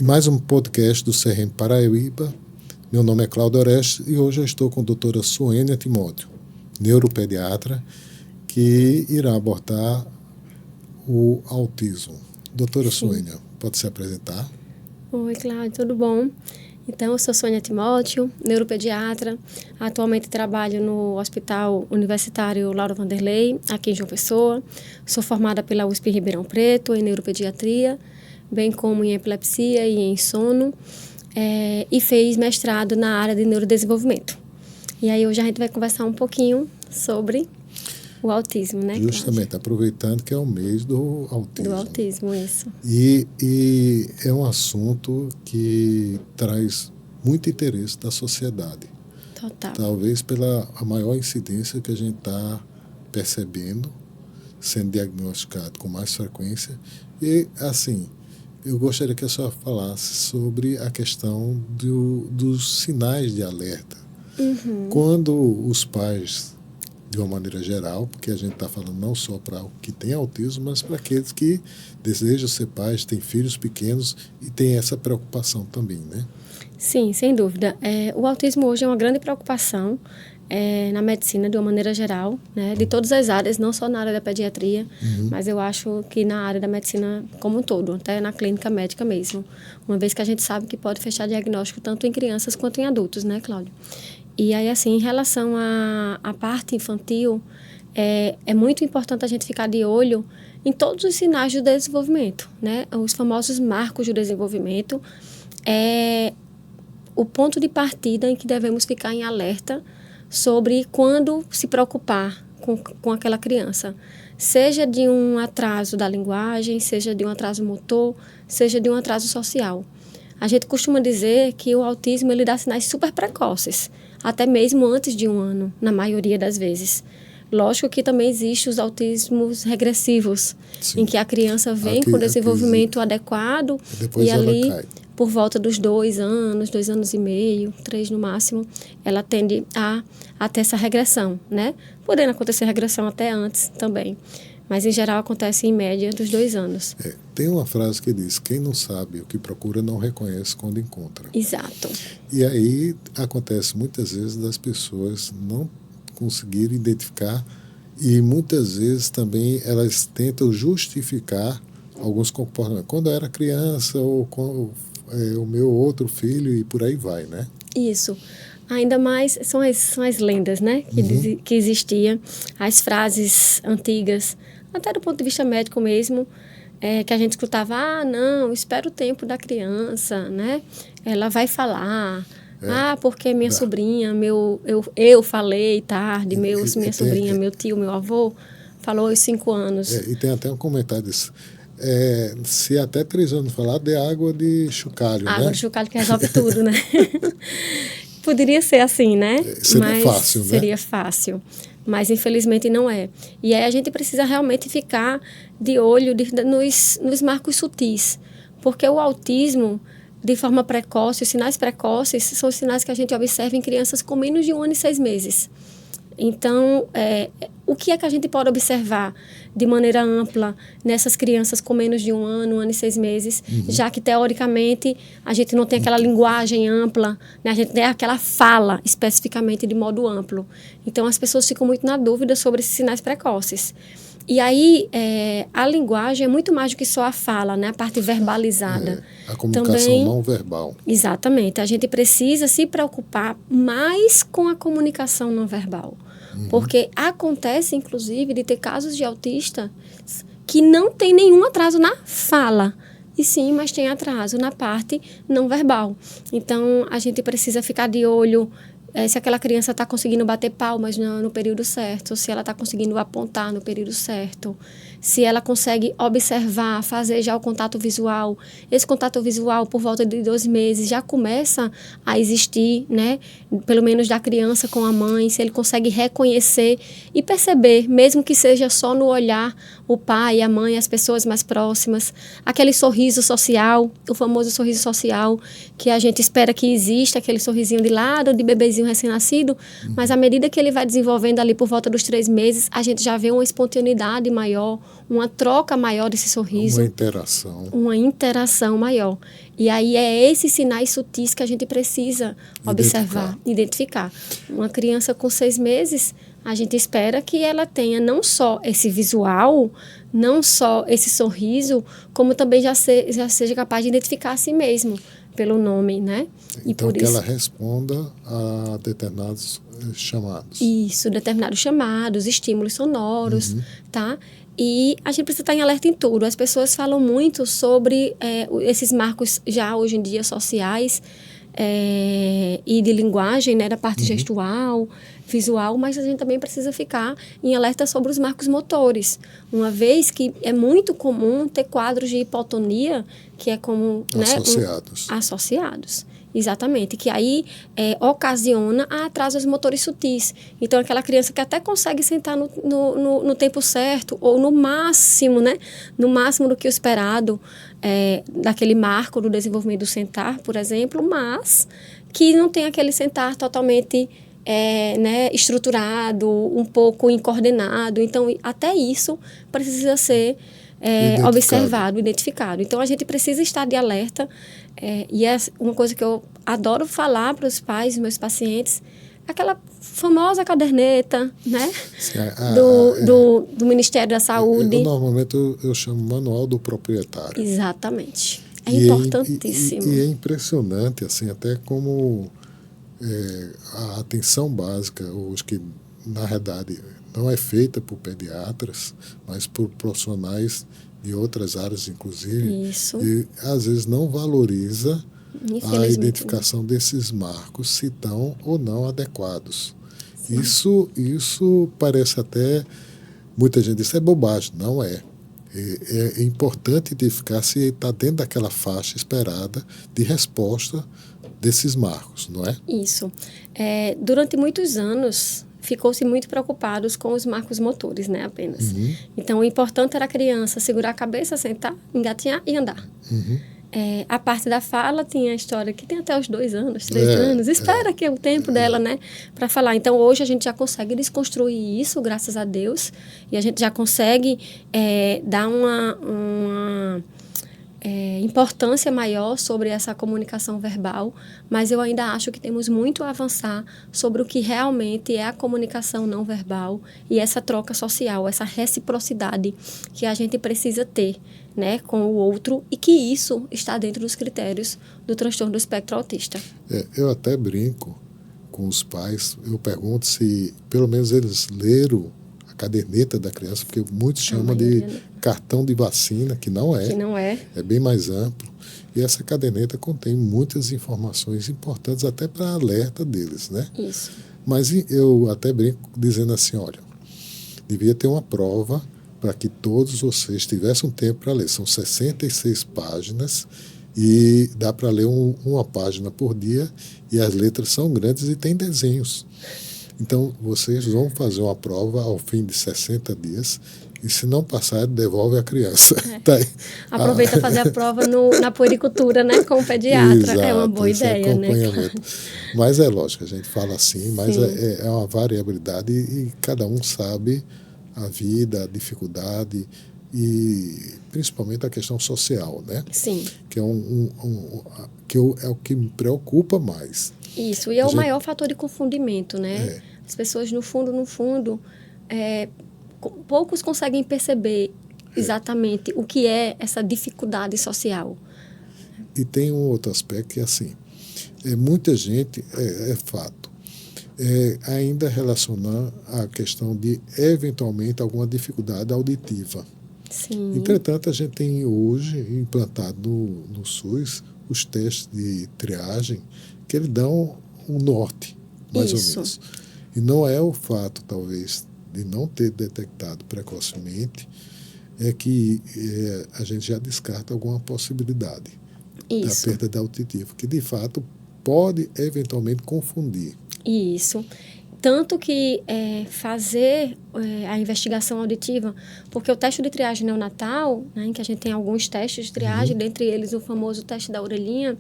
em mais um podcast do CRM Paraíba. Meu nome é Cláudio Orestes e hoje eu estou com a doutora Suênia Timóteo, neuropediatra, que irá abordar o autismo. Doutora Suênia, pode se apresentar? Oi, Cláudio, tudo bom? Então, eu sou Suênia Timóteo, neuropediatra. Atualmente trabalho no Hospital Universitário Lauro Vanderlei, aqui em João Pessoa. Sou formada pela USP Ribeirão Preto em neuropediatria, bem como em epilepsia e em sono, e fez mestrado na área de neurodesenvolvimento. E aí hoje a gente vai conversar um pouquinho sobre o autismo, né? Justamente, aproveitando que é o mês do autismo. Do autismo, isso. E é um assunto que traz muito interesse da sociedade. Total. Talvez pela a maior incidência que a gente está percebendo, sendo diagnosticado com mais frequência. E, assim, eu gostaria que a senhora falasse sobre a questão dos sinais de alerta. Quando os pais, de uma maneira geral, porque a gente está falando não só para o que tem autismo, mas para aqueles que desejam ser pais, têm filhos pequenos e têm essa preocupação também, né? Sim, sem dúvida. O autismo hoje é uma grande preocupação na medicina, de uma maneira geral, né? De todas as áreas, não só na área da pediatria, mas eu acho que na área da medicina como um todo, até na clínica médica mesmo. Uma vez que a gente sabe que pode fechar diagnóstico tanto em crianças quanto em adultos, né, Cláudio? E aí, assim, em relação à parte infantil, é muito importante a gente ficar de olho em todos os sinais do desenvolvimento, né? Os famosos marcos do desenvolvimento é o ponto de partida em que devemos ficar em alerta sobre quando se preocupar com aquela criança. Seja de um atraso da linguagem, seja de um atraso motor, seja de um atraso social. A gente costuma dizer que o autismo ele dá sinais super precoces, até mesmo antes de 1 ano, na maioria das vezes. Lógico que também existem os autismos regressivos, em que a criança vem com desenvolvimento adequado e ali, por volta dos 2 anos, 2 anos e meio, 3 no máximo, ela tende a ter essa regressão, né? Podendo acontecer regressão até antes também. Mas, em geral, acontece em média dos 2 anos. Tem uma frase que diz, quem não sabe o que procura não reconhece quando encontra. Exato. E aí acontece muitas vezes das pessoas não conseguirem identificar e muitas vezes também elas tentam justificar alguns comportamentos. Quando eu era criança ou com o meu outro filho e por aí vai, né? Isso. Ainda mais são as lendas, né? Que existia, as frases antigas, até do ponto de vista médico mesmo, que a gente escutava, não, espera o tempo da criança, né? Ela vai falar, porque minha sobrinha, eu falei tarde, minha sobrinha, meu tio, meu avô, falou aos 5 anos. E tem até um comentário disso. Se até 3 anos falar, dê água de chocalho, né? Água de chocalho que resolve tudo, né? Poderia ser assim, né? Seria fácil, né? Seria fácil. Mas, infelizmente, não é. E aí a gente precisa realmente ficar de olho nos marcos sutis. Porque o autismo, de forma precoce, os sinais precoces são os sinais que a gente observa em crianças com menos de 1 ano e 6 meses. Então, o que é que a gente pode observar de maneira ampla nessas crianças com menos de 1 ano, 1 ano e 6 meses, já que, teoricamente, a gente não tem aquela linguagem ampla, né? A gente tem aquela fala especificamente de modo amplo. Então, as pessoas ficam muito na dúvida sobre esses sinais precoces. E aí, a linguagem é muito mais do que só a fala, né? A parte verbalizada. A comunicação também, não verbal. Exatamente. A gente precisa se preocupar mais com a comunicação não verbal. Porque acontece, inclusive, de ter casos de autistas que não tem nenhum atraso na fala. E sim, mas tem atraso na parte não verbal. Então, a gente precisa ficar de olho se aquela criança está conseguindo bater palmas no período certo, se ela está conseguindo apontar no período certo, se ela consegue observar, fazer já o contato visual. Esse contato visual, por volta de 2 meses, já começa a existir, né? Pelo menos da criança com a mãe, se ele consegue reconhecer e perceber, mesmo que seja só no olhar, o pai, a mãe, as pessoas mais próximas, aquele sorriso social, o famoso sorriso social, que a gente espera que exista, aquele sorrisinho de lado, de bebezinho recém-nascido, mas à medida que ele vai desenvolvendo ali por volta dos 3 meses, a gente já vê uma espontaneidade maior, uma troca maior desse sorriso. Uma interação maior. E aí é esses sinais sutis que a gente precisa observar, identificar. Uma criança com 6 meses, a gente espera que ela tenha não só esse visual, não só esse sorriso, como também já seja capaz de identificar a si mesmo pelo nome, né? Então, e por que ela responda a determinados chamados. Isso, determinados chamados, estímulos sonoros, tá? E a gente precisa estar em alerta em tudo. As pessoas falam muito sobre esses marcos já hoje em dia sociais e de linguagem, né, da parte gestual, visual, mas a gente também precisa ficar em alerta sobre os marcos motores, uma vez que é muito comum ter quadros de hipotonia, que é como... Associados. Exatamente, que aí ocasiona atrasos motores sutis. Então, aquela criança que até consegue sentar no tempo certo, ou no máximo, né? No máximo do que o esperado, daquele marco do desenvolvimento do sentar, por exemplo, mas que não tem aquele sentar totalmente estruturado, um pouco incoordenado. Então, até isso precisa ser observado, identificado. Então, a gente precisa estar de alerta. E é uma coisa que eu adoro falar para os pais, meus pacientes, aquela famosa caderneta, né? Sim, do Ministério da Saúde. Normalmente eu chamo manual do proprietário. Exatamente. É importantíssimo. E é impressionante, assim, até como a atenção básica, os que, na verdade, não é feita por pediatras, mas por profissionais de outras áreas, inclusive. Isso. E, às vezes, não valoriza a identificação desses marcos, se estão ou não adequados. Isso parece até... Muita gente diz, é bobagem. Não é. É importante identificar se está dentro daquela faixa esperada de resposta desses marcos, não é? Isso. Durante muitos anos, ficou-se muito preocupados com os marcos motores, né, apenas. Então, o importante era a criança segurar a cabeça, sentar, engatinhar e andar. A parte da fala tinha a história que tem até os 2 anos, 3 anos. Espera que é o tempo dela, né, para falar. Então, hoje a gente já consegue desconstruir isso, graças a Deus. E a gente já consegue dar uma importância maior sobre essa comunicação verbal, mas eu ainda acho que temos muito a avançar sobre o que realmente é a comunicação não verbal e essa troca social, essa reciprocidade que a gente precisa ter, né, com o outro, e que isso está dentro dos critérios do transtorno do espectro autista. Eu até brinco com os pais, eu pergunto se pelo menos eles leram a caderneta da criança, porque muitos chamam de cartão de vacina, que não é. Que não é. É bem mais amplo. E essa caderneta contém muitas informações importantes até para alerta deles, né? Isso. Mas eu até brinco dizendo assim, olha, devia ter uma prova para que todos vocês tivessem um tempo para ler. São 66 páginas e dá para ler uma página por dia e as letras são grandes e tem desenhos. Então, vocês vão fazer uma prova ao fim de 60 dias e, se não passar, devolve a criança. Tá aí. Aproveita fazer a prova na puericultura, né, com o pediatra. Exato, é uma boa ideia, né? Mas é lógico, a gente fala assim, mas é uma variabilidade e cada um sabe a vida, a dificuldade e principalmente a questão social, né? Sim. Que é é o que me preocupa mais. Isso, e é o maior fator de confundimento, né? As pessoas, no fundo, poucos conseguem perceber exatamente o que é essa dificuldade social. E tem um outro aspecto que é assim, muita gente, é fato, ainda relacionar a questão de, eventualmente, alguma dificuldade auditiva. Sim. Entretanto, a gente tem hoje implantado no SUS os testes de triagem que eles dão um norte, mais ou menos. E não é o fato, talvez, de não ter detectado precocemente, é que a gente já descarta alguma possibilidade da perda da auditiva, que de fato pode eventualmente confundir. Isso. Tanto que fazer a investigação auditiva, porque o teste de triagem neonatal, né, em que a gente tem alguns testes de triagem, dentre eles o famoso teste da orelhinha,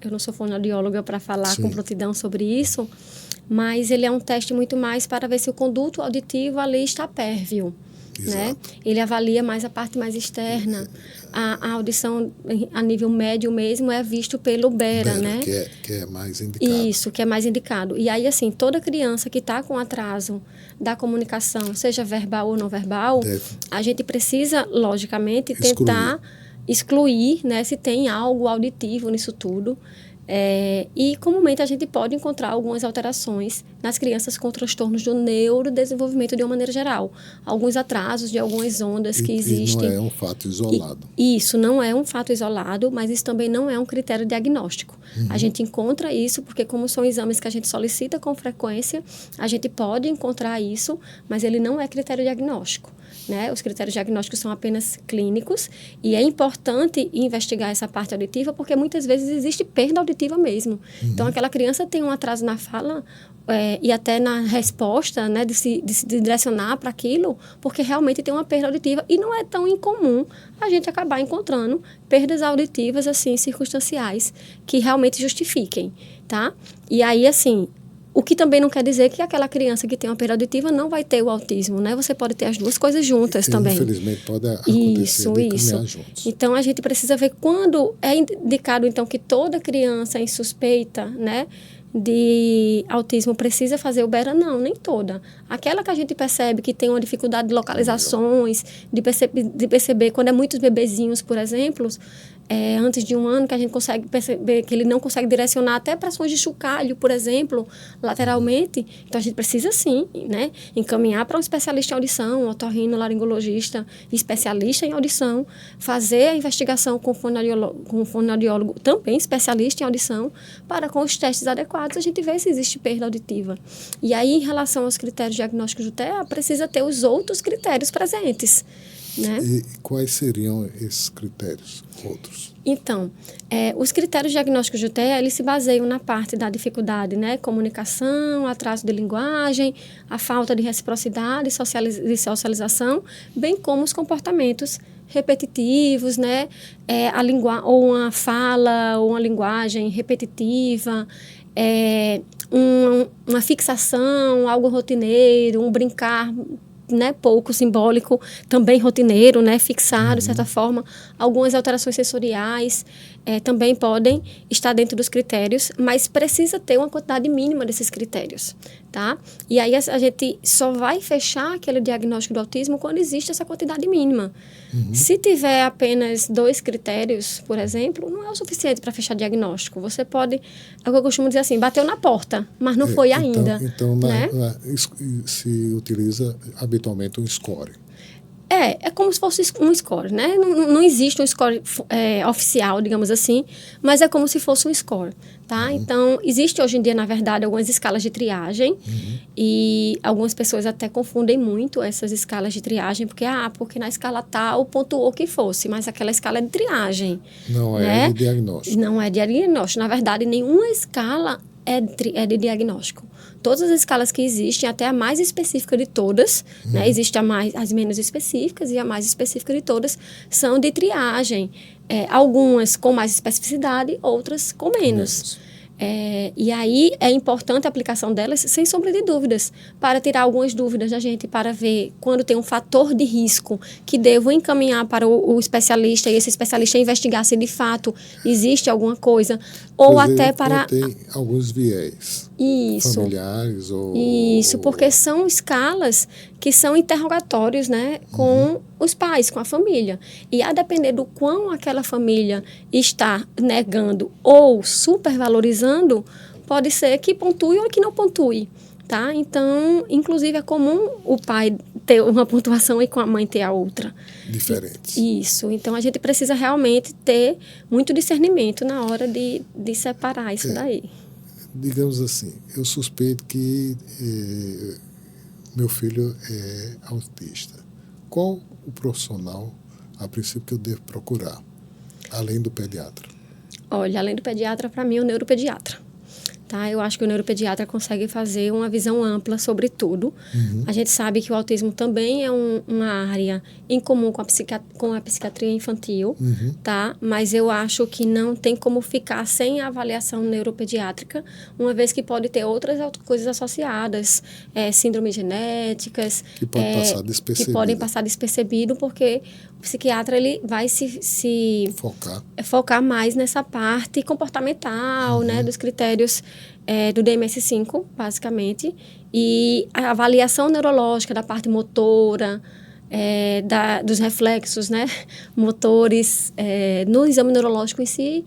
eu não sou fonoaudióloga para falar com prontidão sobre isso, mas ele é um teste muito mais para ver se o conduto auditivo ali está pérvio. né? Exato. Ele avalia mais a parte mais externa. A audição a nível médio mesmo é visto pelo BERA, né? Que é mais indicado. Isso, que é mais indicado. E aí, assim, toda criança que está com atraso da comunicação, seja verbal ou não verbal, a gente precisa, logicamente, tentar excluir, né, se tem algo auditivo nisso tudo. E comumente a gente pode encontrar algumas alterações nas crianças com transtornos do neurodesenvolvimento de uma maneira geral. Alguns atrasos de algumas ondas que existem. E não é um fato isolado. Isso não é um fato isolado, mas isso também não é um critério diagnóstico. A gente encontra isso porque, como são exames que a gente solicita com frequência, a gente pode encontrar isso, mas ele não é critério diagnóstico, né? Os critérios diagnósticos são apenas clínicos e é importante investigar essa parte auditiva porque muitas vezes existe perda auditiva mesmo. Então, aquela criança tem um atraso na fala e até na resposta, né, de se direcionar para aquilo, porque realmente tem uma perda auditiva e não é tão incomum a gente acabar encontrando perdas auditivas, assim, circunstanciais, que realmente justifiquem, tá? E aí, assim, o que também não quer dizer que aquela criança que tem uma perda auditiva não vai ter o autismo, né? Você pode ter as duas coisas juntas também. Infelizmente, pode acontecer de caminhar juntos. Então, a gente precisa ver quando é indicado, então, que toda criança em suspeita, né, de autismo precisa fazer o BERA, não, nem toda. Aquela que a gente percebe que tem uma dificuldade de localizações, de perceber quando é muitos bebezinhos, por exemplo, antes de 1 ano, que a gente consegue perceber que ele não consegue direcionar até para sons de chocalho, por exemplo, lateralmente. Então, a gente precisa, sim, né, encaminhar para um especialista em audição, um otorrinolaringologista, especialista em audição, fazer a investigação com um fonoaudiólogo também especialista em audição, para, com os testes adequados, a gente ver se existe perda auditiva. E aí, em relação aos critérios diagnósticos do TEA, precisa ter os outros critérios presentes, né? E quais seriam esses critérios, outros? Então, os critérios diagnósticos do TEA, eles se baseiam na parte da dificuldade, né? Comunicação, atraso de linguagem, a falta de reciprocidade, de socialização, bem como os comportamentos repetitivos, né? Ou uma fala, ou uma linguagem repetitiva, uma fixação, algo rotineiro, um brincar, né, pouco simbólico, também rotineiro, né, fixado, de certa forma. Algumas alterações sensoriais também podem estar dentro dos critérios, mas precisa ter uma quantidade mínima desses critérios, tá? E aí a gente só vai fechar aquele diagnóstico do autismo quando existe essa quantidade mínima. Se tiver apenas 2 critérios, por exemplo, não é o suficiente para fechar diagnóstico. Você pode, é o que eu costumo dizer assim, bateu na porta, mas não foi ainda. Então, né? se utiliza habitualmente um score. É como se fosse um score, né? Não existe um score oficial, digamos assim, mas é como se fosse um score, tá? Então, existe hoje em dia, na verdade, algumas escalas de triagem e algumas pessoas até confundem muito essas escalas de triagem, porque na escala tal pontuou que fosse, mas aquela escala é de triagem. Não né? É de diagnóstico. Não é de diagnóstico. Na verdade, nenhuma escala é de diagnóstico. Todas as escalas que existem, até a mais específica de todas, né? Existe as menos específicas e a mais específica de todas, são de triagem. Algumas com mais especificidade, outras com menos. E aí é importante a aplicação delas, sem sombra de dúvidas, para tirar algumas dúvidas da gente, para ver quando tem um fator de risco que devo encaminhar para o especialista e esse especialista investigar se de fato existe alguma coisa, ou até para... Tem alguns viés familiares ou... Isso, porque são escalas que são interrogatórios, né, com os pais, com a família. E a depender do quão aquela família está negando ou supervalorizando, pode ser que pontue ou que não pontue, tá? Então, inclusive, é comum o pai ter uma pontuação e com a mãe ter a outra. Diferentes. Isso. Então, a gente precisa realmente ter muito discernimento na hora de separar isso daí. Digamos assim, eu suspeito que meu filho é autista. Qual o profissional, a princípio, que eu devo procurar, além do pediatra? Olha, além do pediatra, para mim, é o neuropediatra. tá? Eu acho que o neuropediatra consegue fazer uma visão ampla sobre tudo. A gente sabe que o autismo também é uma área em comum com a psiquiatria infantil, tá? Mas eu acho que não tem como ficar sem a avaliação neuropediátrica, uma vez que pode ter outras coisas associadas, síndromes genéticas, Que pode passar despercebido. que podem passar despercebido, porque o psiquiatra ele vai se focar mais nessa parte comportamental, né, dos critérios do DMS-5, basicamente, e a avaliação neurológica da parte motora, dos reflexos, né, motores, no exame neurológico em si,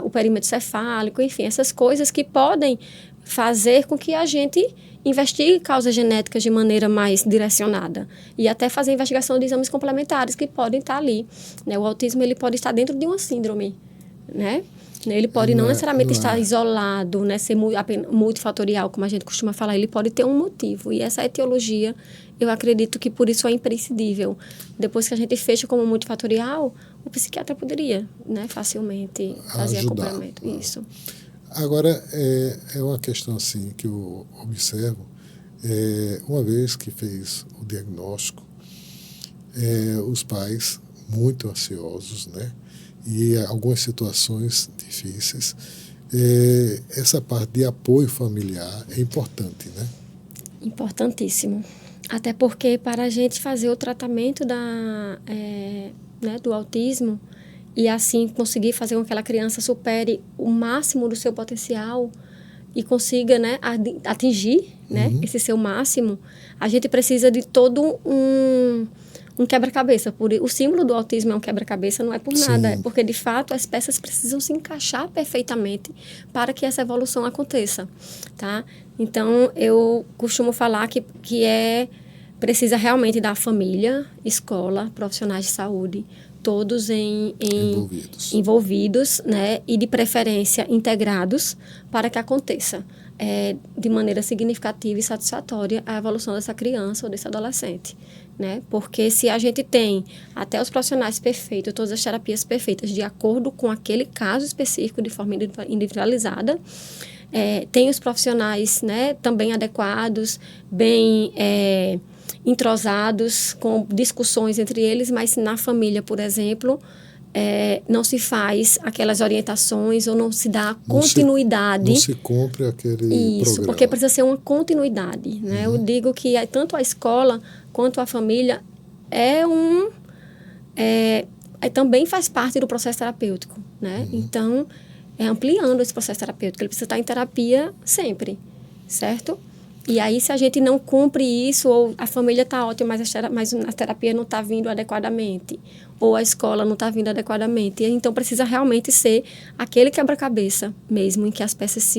o perímetro cefálico, enfim, essas coisas que podem fazer com que a gente investigue causas genéticas de maneira mais direcionada e até fazer investigação de exames complementares que podem estar ali, né? O autismo ele pode estar dentro de uma síndrome, né? Ele pode não necessariamente estar isolado, né? Ser multifatorial, como a gente costuma falar, ele pode ter um motivo. E essa etiologia, eu acredito que por isso é imprescindível. Depois que a gente fecha como multifatorial, o psiquiatra poderia, né, facilmente fazer acompanhamento. Isso. Agora, é uma questão assim que eu observo, uma vez que fez o diagnóstico, os pais muito ansiosos, né? E algumas situações difíceis, essa parte de apoio familiar é importante, né? Importantíssimo. Até porque para a gente fazer o tratamento do autismo, e assim conseguir fazer com que aquela criança supere o máximo do seu potencial e consiga, né, atingir, né, esse seu máximo, a gente precisa de todo um quebra-cabeça. O símbolo do autismo é um quebra-cabeça, não é por nada, é porque, de fato, as peças precisam se encaixar perfeitamente para que essa evolução aconteça, tá? Então, eu costumo falar que precisa realmente da família, escola, profissionais de saúde, todos envolvidos, né, e de preferência integrados para que aconteça de maneira significativa e satisfatória a evolução dessa criança ou desse adolescente, né? Porque se a gente tem até os profissionais perfeitos, todas as terapias perfeitas de acordo com aquele caso específico de forma individualizada, tem os profissionais, né, também adequados, bem entrosados, com discussões entre eles, mas na família, por exemplo, não se faz aquelas orientações ou não se dá continuidade. Não se cumpre aquele programa. Porque precisa ser uma continuidade, né? Eu digo que tanto a escola quanto a família também faz parte do processo terapêutico, né? Então, ampliando esse processo terapêutico, ele precisa estar em terapia sempre, certo? E aí, se a gente não cumpre isso, ou a família está ótima, mas a terapia não está vindo adequadamente, ou a escola não está vindo adequadamente, então precisa realmente ser aquele quebra-cabeça mesmo, em que as peças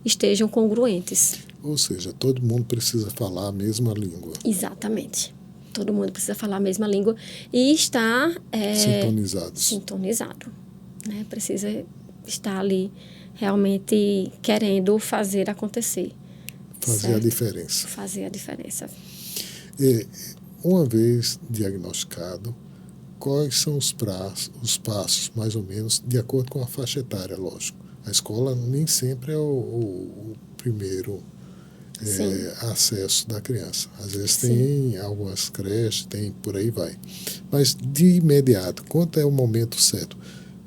estejam congruentes. Ou seja, todo mundo precisa falar a mesma língua. Exatamente. Todo mundo precisa falar a mesma língua e estar sintonizado, né? Precisa estar ali realmente querendo fazer acontecer. Fazer a diferença. Fazer a diferença. Uma vez diagnosticado, quais são os passos, mais ou menos, de acordo com a faixa etária, lógico. A escola nem sempre é o primeiro acesso da criança. Às vezes tem algumas creches, tem por aí vai. Mas, de imediato, quanto é o momento certo?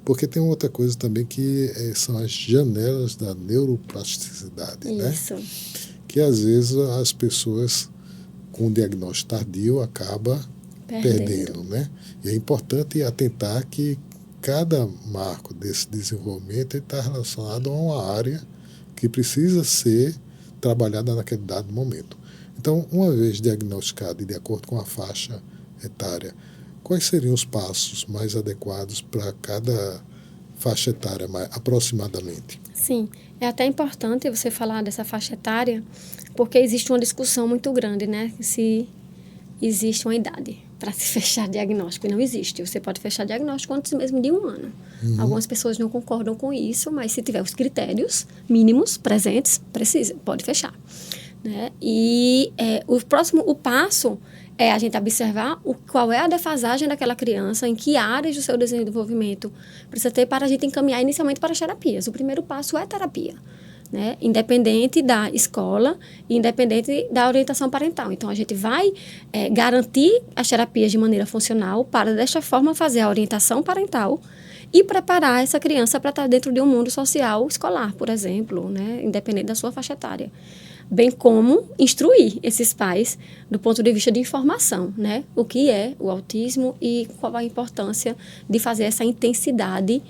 Porque tem outra coisa também que são as janelas da neuroplasticidade, Isso. né? Que às vezes as pessoas com diagnóstico tardio acabam perdendo, né? E é importante atentar que cada marco desse desenvolvimento está relacionado a uma área que precisa ser trabalhada naquele dado momento. Então, uma vez diagnosticado e de acordo com a faixa etária, quais seriam os passos mais adequados para cada faixa etária, aproximadamente? Sim, é até importante você falar dessa faixa etária, porque existe uma discussão muito grande, né? Se existe uma idade para se fechar diagnóstico. E não existe. Você pode fechar diagnóstico antes mesmo de 1 ano. Algumas pessoas não concordam com isso, mas se tiver os critérios mínimos presentes, pode fechar, né? E o passo é a gente observar qual é a defasagem daquela criança, em que áreas do seu desenvolvimento precisa ter para a gente encaminhar inicialmente para as terapias. O primeiro passo é terapia, né? Independente da escola, independente da orientação parental. Então, a gente vai garantir as terapias de maneira funcional para, desta forma, fazer a orientação parental e preparar essa criança para estar dentro de um mundo social escolar, por exemplo, né? Independente da sua faixa etária. Bem como instruir esses pais do ponto de vista de informação, né? O que é o autismo e qual a importância de fazer essa intensidade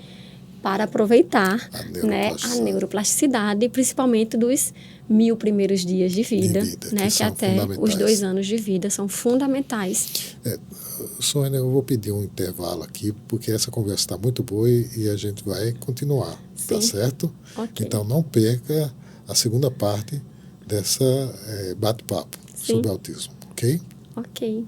para aproveitar a neuroplasticidade, principalmente dos 1000 primeiros dias de vida, né? Que até os 2 anos de vida são fundamentais. Sônia, eu vou pedir um intervalo aqui, porque essa conversa está muito boa e a gente vai continuar, tá certo? Okay. Então, não perca a segunda parte dessa bate-papo sobre autismo, ok? Ok.